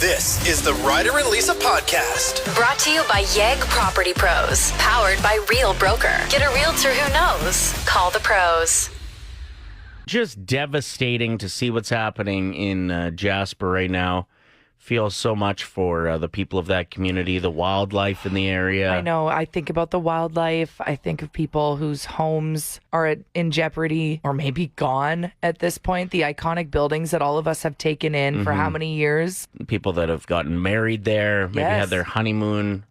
This is the Ryder and Lisa podcast. Brought to you by Yegg Property Pros. Powered by Real Broker. Get a realtor who knows. Call the pros. Just devastating to see what's happening in Jasper right now. Feel so much for the people of that community, the wildlife in the area. I know. I think about the wildlife. I think of people whose homes are in jeopardy or maybe gone at this point. The iconic buildings that all of us have taken in for how many years? People that have gotten married there, maybe had their honeymoon,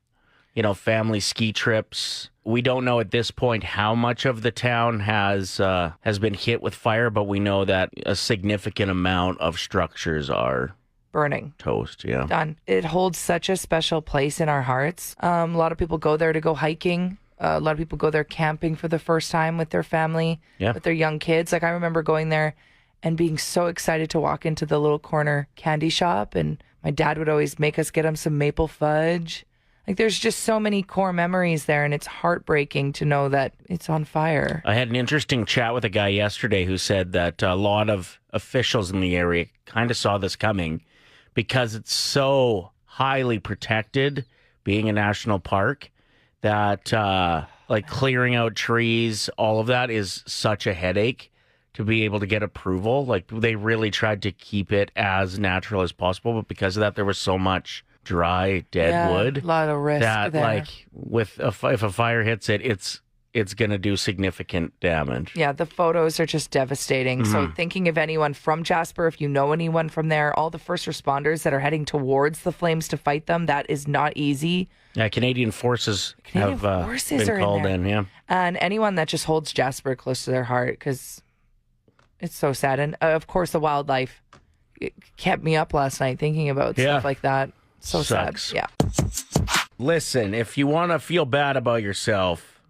family ski trips. We don't know at this point how much of the town has been hit with fire, but we know that a significant amount of structures are burning. Toast, yeah. Done. It holds such a special place in our hearts. A lot of people go there to go hiking. A lot of people go there camping for the first time with their family, with their young kids. Like, I remember going there and being so excited to walk into the little corner candy shop, and my dad would always make us get him some maple fudge. Like, there's just so many core memories there, and it's heartbreaking to know that it's on fire. I had an interesting chat with a guy yesterday who said that a lot of officials in the area kind of saw this coming because it's so highly protected, being a national park, that like clearing out trees, all of that is such a headache to be able to get approval. Like, they really tried to keep it as natural as possible, but because of that, there was so much dry, dead wood. A lot of risk that, there. like, if a fire hits it, it's going to do significant damage. Yeah, the photos are just devastating. So thinking of anyone from Jasper, if you know anyone from there, all the first responders that are heading towards the flames to fight them, that is not easy. Yeah, Canadian forces have been called in, yeah. And anyone that just holds Jasper close to their heart, because it's so sad. And of course, the wildlife, it kept me up last night thinking about stuff like that. So Sucks. sad. Yeah. Listen, if you want to feel bad about yourself,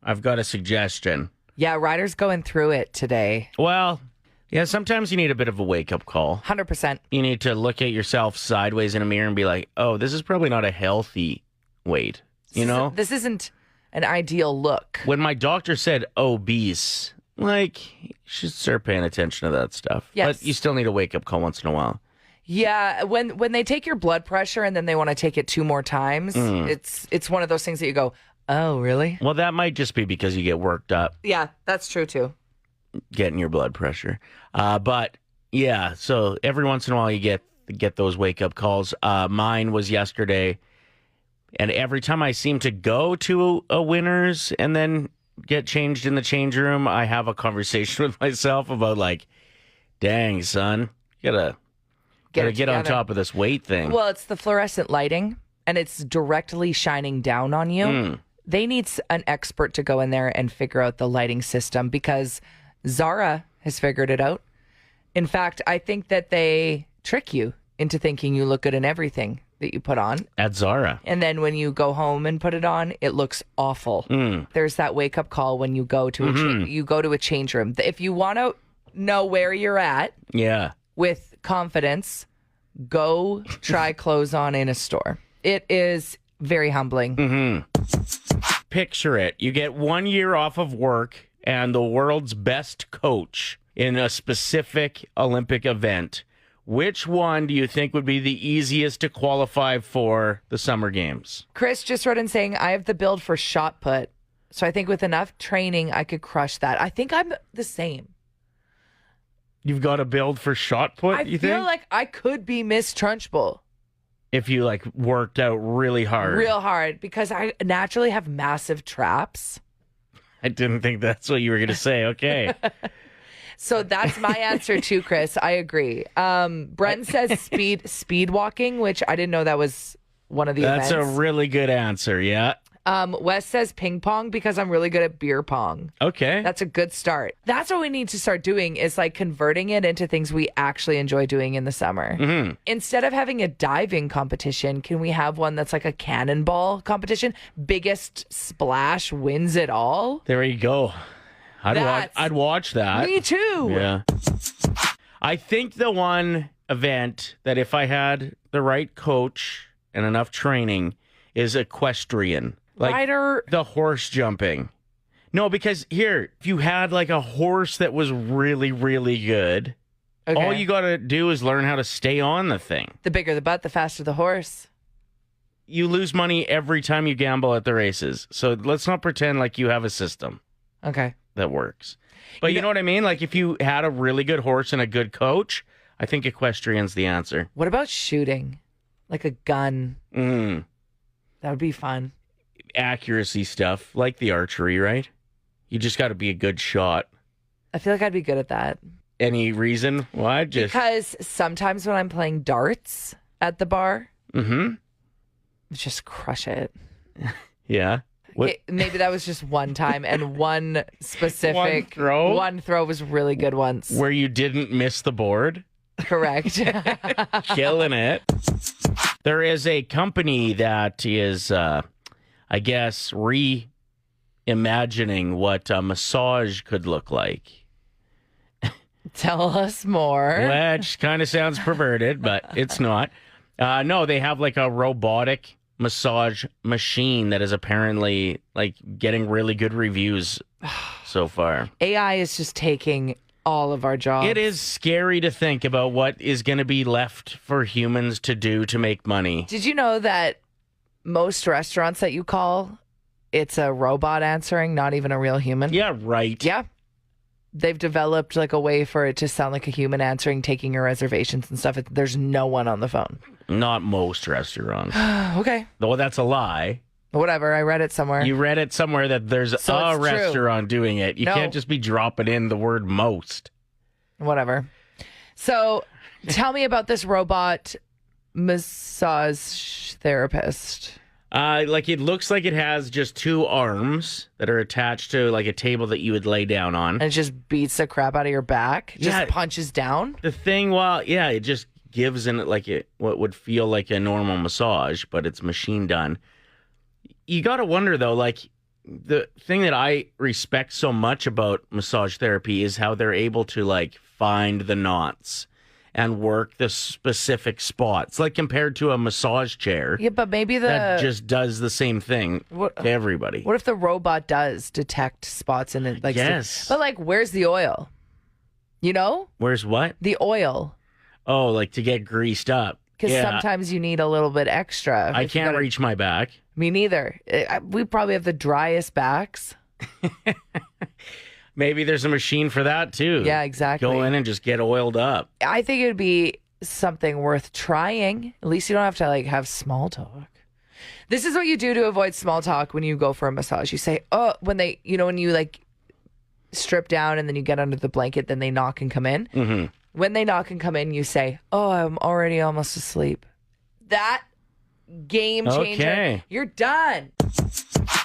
I've got a suggestion. Yeah, Ryder's going through it today. Well, yeah, sometimes you need a bit of a wake-up call. 100%. You need to look at yourself sideways in a mirror and be like, oh, this is probably not a healthy weight, This isn't an ideal look. When my doctor said obese, like, you should start paying attention to that stuff. Yes. But you still need a wake-up call once in a while. Yeah, when they take your blood pressure and then they want to take it 2 more times, it's one of those things that you go, oh, really? Well, that might just be because you get worked up. Yeah, that's true too. Getting your blood pressure. But yeah, so every once in a while you get those wake-up calls. Mine was yesterday, and every time I seem to go to a Winners and then get changed in the change room, I have a conversation with myself about, like, dang, son, you gotta get on top of this weight thing. Well, it's the fluorescent lighting, and it's directly shining down on you. They need an expert to go in there and figure out the lighting system, because Zara has figured it out. In fact, I think that they trick you into thinking you look good in everything that you put on. At Zara. And then when you go home and put it on, it looks awful. There's that wake-up call when you go to a change room. If you want to know where you're at with confidence, go try clothes on in a store. It is very humbling. Picture it. You get 1 year off of work and the world's best coach in a specific Olympic event. Which one do you think would be the easiest to qualify for the Summer Games? Chris just wrote in saying, I have the build for shot put. So I think with enough training, I could crush that. I think I'm the same. You've got a build for shot put, you think? I feel like I could be Miss Trunchbull. If you, like, worked out really hard. Real hard, because I naturally have massive traps. I didn't think that's what you were going to say. Okay. So that's my answer too, Chris. I agree. Brent says speed walking, which I didn't know that was one of the events. That's a really good answer, yeah. Wes says ping pong because I'm really good at beer pong. Okay. That's a good start. That's what we need to start doing, is like converting it into things we actually enjoy doing in the summer. Instead of having a diving competition, can we have one that's like a cannonball competition? Biggest splash wins it all. There you go. I'd watch that. Me too. Yeah. I think the one event that if I had the right coach and enough training is equestrian. Like Ryder. The horse jumping. No, because here, if you had like a horse that was really, really good, Okay. All you got to do is learn how to stay on the thing. The bigger the butt, the faster the horse. You lose money every time you gamble at the races. So let's not pretend like you have a system Okay. that works. But you know what I mean? Like if you had a really good horse and a good coach, I think equestrian's the answer. What about shooting? Like a gun. That would be fun. Accuracy stuff, like the archery, right? You just got to be a good shot. I feel like I'd be good at that. Any reason why? Because sometimes when I'm playing darts at the bar, just crush it. Yeah. Maybe that was just one time and one specific One throw was really good once. where you didn't miss the board. Correct. Killing it. There is a company that is, I guess, reimagining what a massage could look like. Tell us more. Which kind of sounds perverted, but it's not. No, they have like a robotic massage machine that is apparently like getting really good reviews so far. AI is just taking all of our jobs. It is scary to think about what is going to be left for humans to do to make money. Did you know that most restaurants that you call, it's a robot answering, not even a real human? Yeah, right. Yeah. They've developed like a way for it to sound like a human answering, taking your reservations and stuff. There's no one on the phone. Not most restaurants. Okay. Though that's a lie. Whatever. I read it somewhere. You read it somewhere that there's So a it's true. restaurant doing it. You No. can't just be dropping in the word most. Whatever. So tell me about this robot massage therapist. Like it looks like it has just two arms that are attached to like a table that you would lay down on. And it just beats the crap out of your back. Just Yeah. punches down. The thing, it just gives in like what would feel like a normal massage, but it's machine done. You got to wonder though, like the thing that I respect so much about massage therapy is how they're able to like find the knots and work the specific spots, like compared to a massage chair Yeah, but maybe that just does the same thing to everybody. What if the robot does detect spots in it? Like, Yes. but like, where's the oil? You know, Where's what? the oil. Oh, like to get greased up. Because Yeah. sometimes you need a little bit extra. I If you can't gotta- reach my back. Me neither. We probably have the driest backs. Maybe there's a machine for that too. Yeah, exactly. Go in and just get oiled up. I think it would be something worth trying. At least you don't have to like have small talk. This is what you do to avoid small talk when you go for a massage. You say, oh, when you like strip down and then you get under the blanket, then they knock and come in. Mm-hmm. When they knock and come in, you say, oh, I'm already almost asleep. That game changer. Okay. You're done.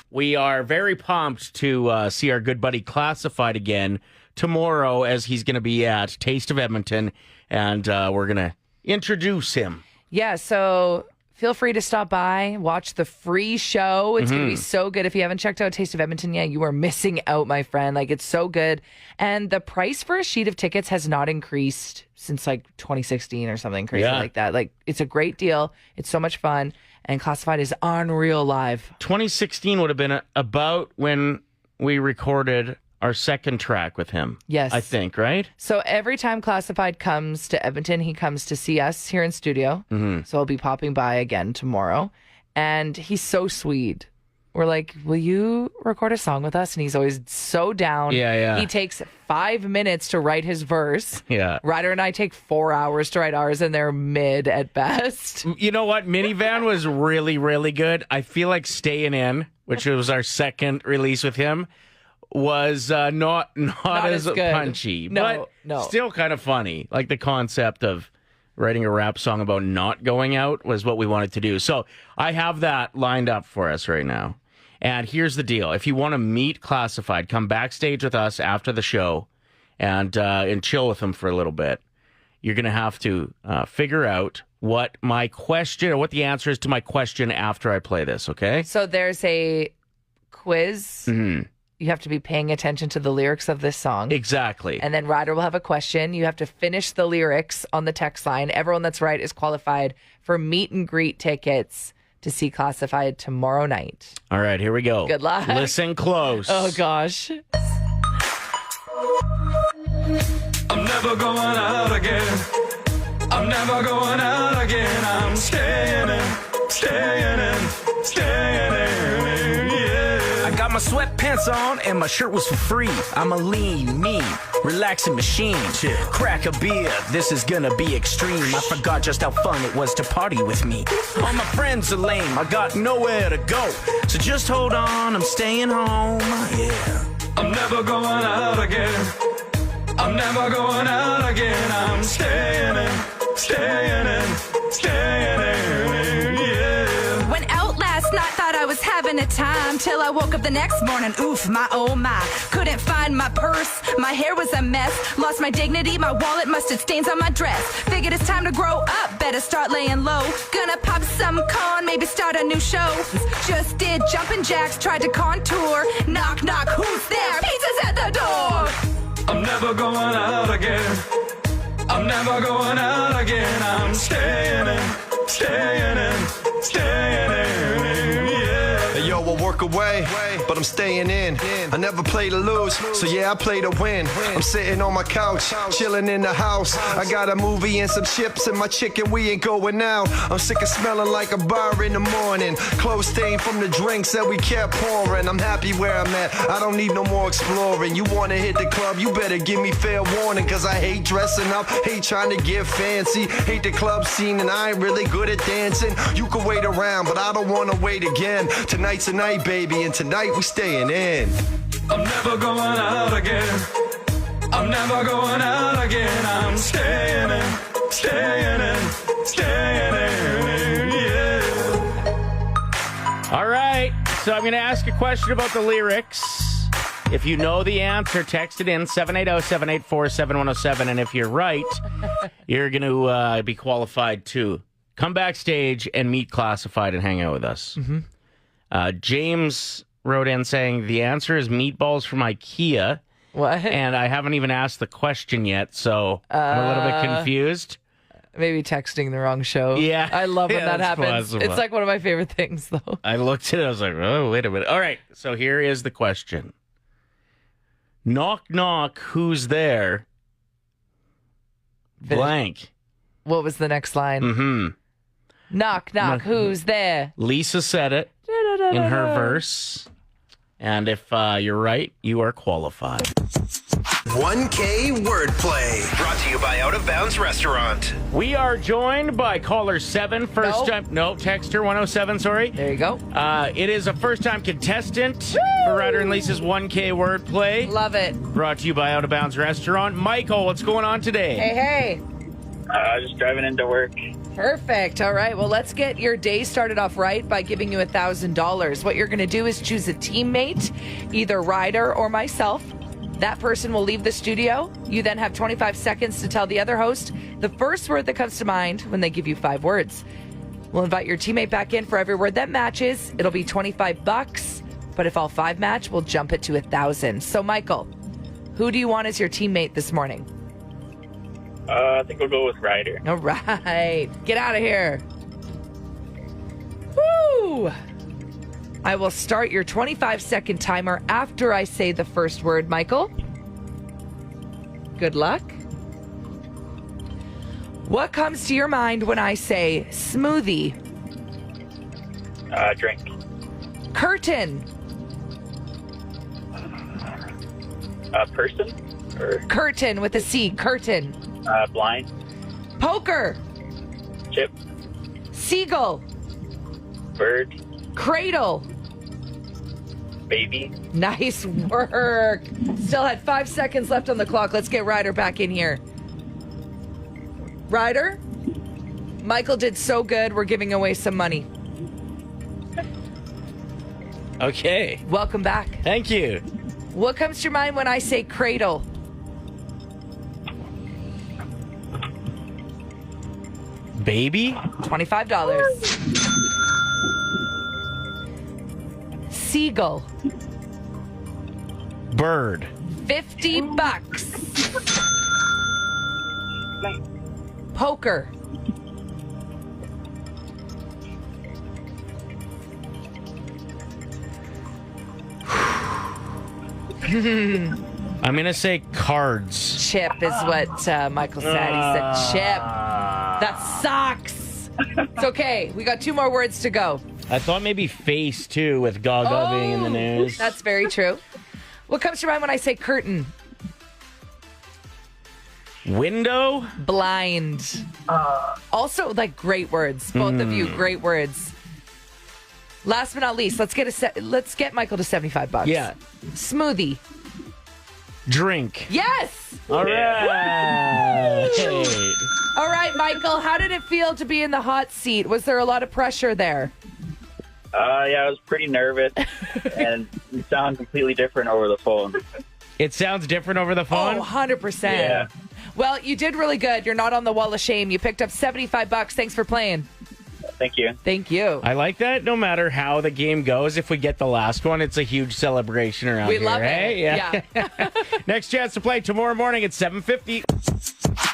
We are very pumped to see our good buddy Classified again tomorrow, as he's going to be at Taste of Edmonton, and we're going to introduce him. Yeah, so feel free to stop by, watch the free show. It's going to be so good. If you haven't checked out Taste of Edmonton yet, you are missing out, my friend. Like, it's so good. And the price for a sheet of tickets has not increased since like 2016 or something crazy like that. Like, it's a great deal. It's so much fun. And Classified is unreal live. 2016 would have been about when we recorded our second track with him. Yes. I think, right? So every time Classified comes to Edmonton, he comes to see us here in studio. Mm-hmm. So I'll be popping by again tomorrow. And he's so sweet. We're like, will you record a song with us? And he's always so down. Yeah. He takes 5 minutes to write his verse. Yeah. Ryder and I take 4 hours to write ours, and they're mid at best. You know what? Minivan was really, really good. I feel like Stayin' In, which was our second release with him, was not as as good. punchy, No. but still kind of funny. Like the concept of writing a rap song about not going out was what we wanted to do. So I have that lined up for us right now. And here's the deal. If you want to meet Classified, come backstage with us after the show and chill with him for a little bit. You're going to have to figure out what my question or what the answer is to my question after I play this, okay? So there's a quiz. Mm-hmm. You have to be paying attention to the lyrics of this song. Exactly. And then Ryder will have a question. You have to finish the lyrics on the text line. Everyone that's right is qualified for meet and greet tickets to see Classified tomorrow night. All right, here we go. Good luck. Listen close. Oh, gosh. I'm never going out again. I'm never going out again. I'm staying in, staying in, staying in, yeah. I got my sweatpants on and my shirt was for free. I'm a lean, mean, relaxing machine. Crack a beer, this is gonna be extreme. I forgot just how fun it was to party with me. All my friends are lame, I got nowhere to go. So just hold on, I'm staying home, yeah. I'm never going out again. I'm never going out again. I'm staying in, staying in, staying in, yeah. Went out last night, thought I was having a time, till I woke up the next morning, oof, my oh my. Couldn't find my purse, my hair was a mess. Lost my dignity, my wallet mustard stains on my dress. Figured it's time to grow up, better start laying low. Gonna pop some corn, maybe start a new show. Just did jumping jacks, tried to contour. Knock, knock, who's there? Pizza's at the door. I'm never going out again. I'm never going out again. I'm staying in, staying in, staying in, yeah. Hey, yo, I work away, but I'm staying in. I never play to lose, so yeah, I play to win. I'm sitting on my couch, chilling in the house. I got a movie and some chips and my chicken, we ain't going out. I'm sick of smelling like a bar in the morning. Clothes stained from the drinks that we kept pouring. I'm happy where I'm at, I don't need no more exploring. You wanna hit the club, you better give me fair warning. Cause I hate dressing up, hate trying to get fancy. Hate the club scene and I ain't really good at dancing. You can wait around, but I don't wanna wait again. Tonight's the night, baby, and tonight we staying in. I'm never going out again. I'm never going out again. I'm staying in, staying in, staying in, yeah. All right. So I'm going to ask a question about the lyrics. If you know the answer, text it in 780-784-7107. And if you're right, you're going to be qualified to come backstage and meet Classified and hang out with us. Mm-hmm. James wrote in saying the answer is meatballs from IKEA. What? And I haven't even asked the question yet, so I'm a little bit confused. Maybe texting the wrong show. Yeah. I love when that that's happens. possible. It's like one of my favorite things, though. I looked at it, I was like, oh, wait a minute. All right, so here is the question. Knock, knock, who's there? Blank. What was the next line? Mm-hmm. Knock, knock, who's there? Lisa said it in her verse. And if you're right, you are qualified. 1K wordplay. Brought to you by Out of Bounds Restaurant. We are joined by caller 7, first Nope. time. No, texter 107, sorry. There you go. It is a first time contestant for Ryder and Lisa's 1K wordplay. Love it. Brought to you by Out of Bounds Restaurant. Michael, what's going on today? Hey. Just driving into work. Perfect. All right. Well, let's get your day started off right by giving you $1,000. What you're going to do is choose a teammate, either Ryder or myself. That person will leave the studio. You then have 25 seconds to tell the other host the first word that comes to mind when they give you 5 words. We'll invite your teammate back in for every word that matches. It'll be $25. But if all 5 match, we'll jump it to $1,000. So, Michael, who do you want as your teammate this morning? I think we'll go with Ryder. All right. Get out of here. Woo! I will start your 25-second timer after I say the first word, Michael. Good luck. What comes to your mind when I say smoothie? Drink. Curtain. Person? Or Curtain with a C. Curtain. blind? Poker. Chip? Seagull. Bird? Cradle. Baby? Nice work. Still had 5 seconds left on the clock. Let's get Ryder back in here. Ryder? Michael did so good. We're giving away some money. Okay. Welcome back. Thank you. What comes to your mind when I say cradle? Baby? $25. Seagull. Bird. $50. Poker. I'm going to say cards. Chip is what Michael said. He said chip. That sucks. It's okay. We got 2 more words to go. I thought maybe face, too, with Gaga being in the news. That's very true. What comes to mind when I say curtain? Window? Blind. Also, like, great words. Both of you, great words. Last but not least, let's get Michael to $75. Yeah. Smoothie. Drink. Yes. All right. All right, Michael. How did it feel to be in the hot seat? Was there a lot of pressure there? Yeah, I was pretty nervous, and you sound completely different over the phone. It sounds different over the phone? Oh, 100%. Yeah. Well, you did really good. You're not on the wall of shame. You picked up $75. Thanks for playing. Thank you. Thank you. I like that. No matter how the game goes, if we get the last one, it's a huge celebration around We here. love it. Hey? Yeah. Next chance to play tomorrow morning at 7:50.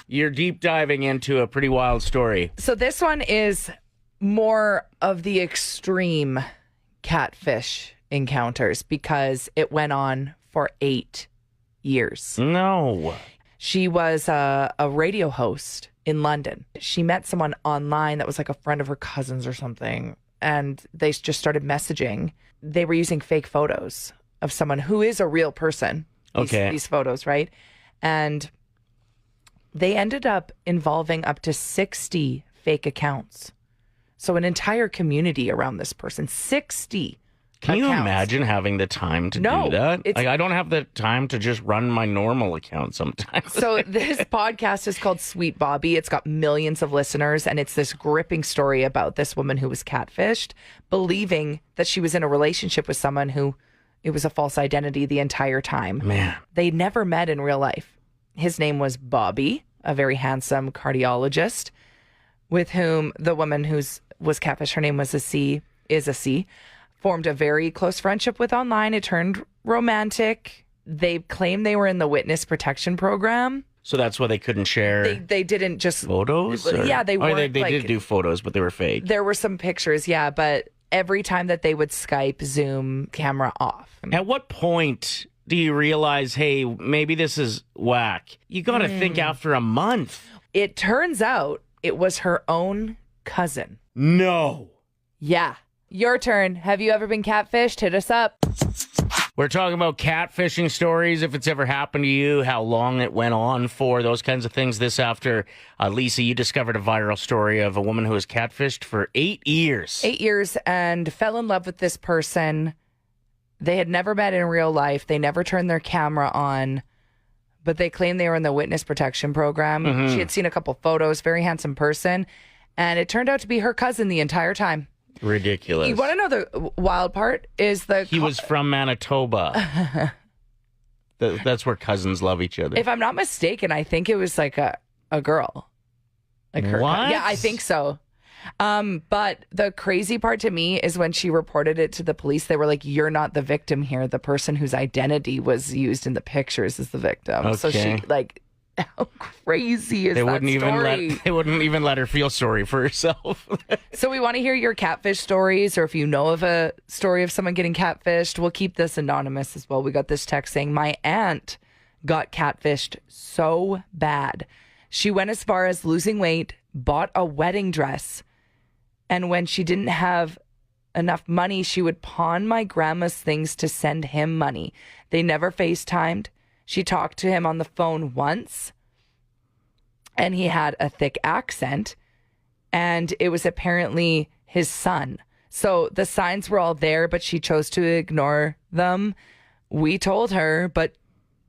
You're deep diving into a pretty wild story. So this one is more of the extreme catfish encounters because it went on for 8 years. No. She was a radio host in London. She met someone online that was like a friend of her cousin's or something, and they just started messaging. They were using fake photos of someone who is a real person. These photos, right? And they ended up involving up to 60 fake accounts. So an entire community around this person. 60 Can you accounts. imagine having the time to do that? Like, I don't have the time to just run my normal account sometimes. So this podcast is called Sweet Bobby. It's got millions of listeners, and it's this gripping story about this woman who was catfished, believing that she was in a relationship with someone who it was a false identity the entire time. Man. They never met in real life. His name was Bobby, a very handsome cardiologist, with whom the woman was catfished, her name was is a C, formed a very close friendship with online. It turned romantic. They claimed they were in the witness protection program. So that's why they couldn't share They didn't just... photos? Or? Yeah, they weren't they did do photos, but they were fake. There were some pictures, yeah, but every time that they would Skype, Zoom, camera off. At what point do you realize, hey, maybe this is whack? You got to think after a month. It turns out it was her own cousin. No. Yeah. Your turn. Have you ever been catfished? Hit us up. We're talking about catfishing stories, if it's ever happened to you, how long it went on for, those kinds of things. This after, Lisa, you discovered a viral story of a woman who was catfished for 8 years. 8 years and fell in love with this person. They had never met in real life. They never turned their camera on, but they claimed they were in the witness protection program. She had seen a couple photos, very handsome person, and it turned out to be her cousin the entire time. Ridiculous. You want to know the wild part is he was from Manitoba. That's where cousins love each other. If I'm not mistaken, I think it was like a girl. Like her. What? Yeah, I think so. But the crazy part to me is when she reported it to the police, they were like, "You're not the victim here. The person whose identity was used in the pictures is the victim." Okay. So she how crazy is they that wouldn't story? they wouldn't even let her feel sorry for herself. So we want to hear your catfish stories, or if you know of a story of someone getting catfished, we'll keep this anonymous as well. We got this text saying, my aunt got catfished so bad. She went as far as losing weight, bought a wedding dress, and when she didn't have enough money, she would pawn my grandma's things to send him money. They never FaceTimed. She talked to him on the phone once, and he had a thick accent, and it was apparently his son. So the signs were all there, but she chose to ignore them. We told her, but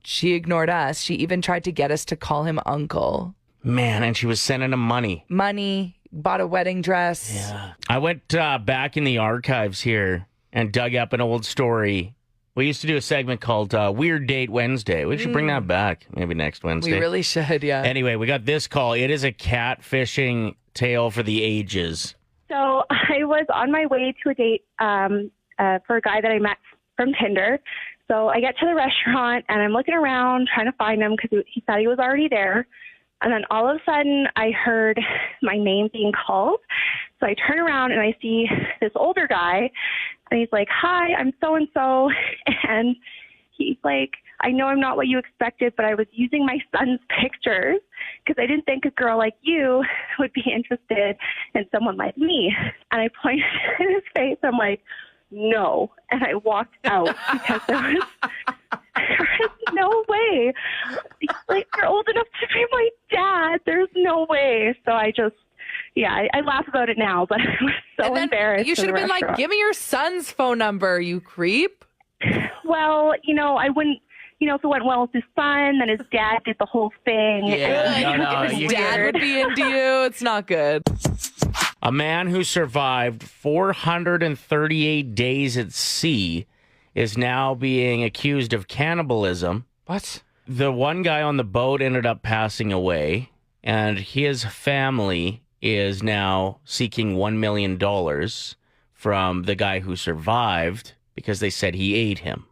she ignored us. She even tried to get us to call him uncle. Man, and she was sending him money. Money, bought a wedding dress. Yeah. I went back in the archives here and dug up an old story. We used to do a segment called Weird Date Wednesday. We should bring that back maybe next Wednesday. We really should, yeah. Anyway, we got this call. It is a catfishing tale for the ages. So I was on my way to a date for a guy that I met from Tinder. So I get to the restaurant, and I'm looking around trying to find him because he said he was already there. And then all of a sudden, I heard my name being called. So I turn around, and I see this older guy, and he's like, "Hi, I'm so-and-so." And he's like, I know I'm not what you expected, but I was using my son's pictures because I didn't think a girl like you would be interested in someone like me. And I pointed in his face. I'm like, no. And I walked out because there was no way. He's like, you're old enough to be my dad. There's no way. So I just, I laugh about it now, but I was so embarrassed. You should have been like, give me your son's phone number, you creep. Well, I wouldn't, if it went well with his son, then his dad did the whole thing. Yeah, his dad would be into you. It's not good. A man who survived 438 days at sea is now being accused of cannibalism. What? The one guy on the boat ended up passing away, and his family is now seeking $1 million from the guy who survived because they said he ate him.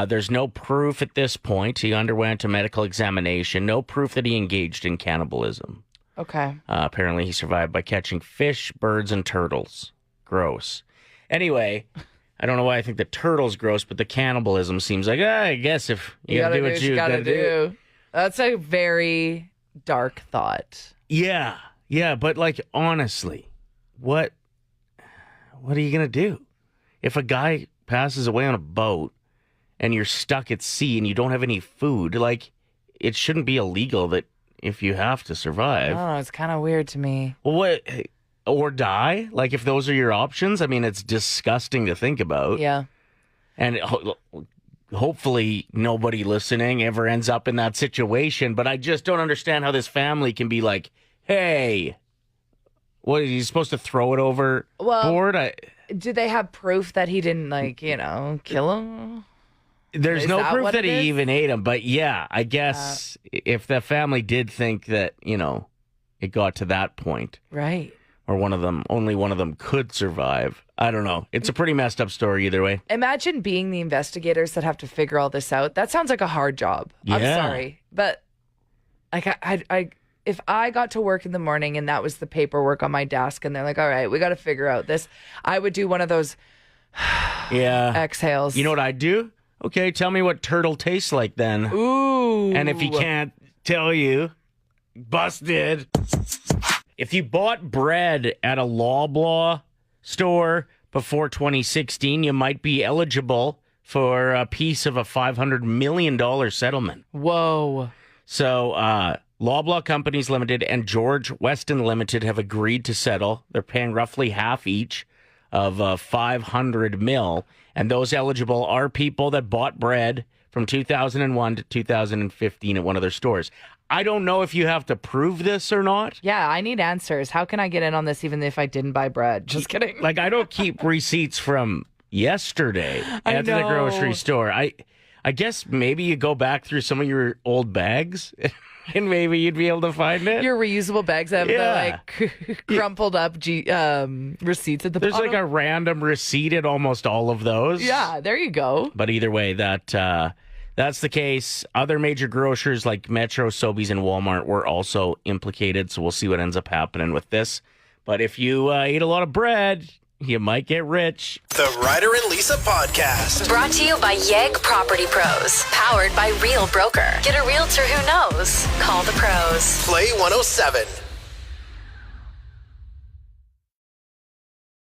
There's no proof at this point. He underwent a medical examination. No proof that he engaged in cannibalism. Okay. Apparently, he survived by catching fish, birds, and turtles. Gross. Anyway, I don't know why I think the turtle's gross, but the cannibalism seems like, I guess if you gotta do what you gotta do. That's a very dark thought. Yeah, but like, honestly, what are you gonna do? If a guy passes away on a boat and you're stuck at sea and you don't have any food, like, it shouldn't be illegal that if you have to survive. Oh, it's kind of weird to me. Well, what, or die? Like, if those are your options, I mean, it's disgusting to think about. Yeah. And hopefully nobody listening ever ends up in that situation, but I just don't understand how this family can be like, hey, what, are you supposed to throw it overboard? Do they have proof that he didn't, kill him? There's no proof that he even ate him, but yeah, I guess if the family did think that, it got to that point. Right. Or only one of them could survive. I don't know. It's a pretty messed up story either way. Imagine being the investigators that have to figure all this out. That sounds like a hard job. Yeah. I'm sorry. But if I got to work in the morning and that was the paperwork on my desk and they're like, all right, we got to figure out this, I would do one of those exhales. You know what I'd do? Okay, tell me what turtle tastes like then. Ooh. And if he can't tell you, busted. If you bought bread at a Loblaw store before 2016, you might be eligible for a piece of a $500 million settlement. Whoa. So, Loblaw Companies Limited and George Weston Limited have agreed to settle. They're paying roughly half each of $500 million. And those eligible are people that bought bread from 2001 to 2015 at one of their stores. I don't know if you have to prove this or not. Yeah, I need answers. How can I get in on this even if I didn't buy bread? Just kidding. Like, I don't keep receipts from yesterday at the grocery store. I guess maybe you go back through some of your old bags and maybe you'd be able to find it. Your reusable bags have the crumpled up receipts at the There's bottom. like a random receipt at almost all of those. Yeah, there you go. But either way, that's the case. Other major grocers like Metro, Sobeys, and Walmart were also implicated, so we'll see what ends up happening with this. But if you eat a lot of bread, you might get rich. The Ryder and Lisa Podcast. Brought to you by Yegg Property Pros. Powered by Real Broker. Get a realtor who knows. Call the pros. Play 107.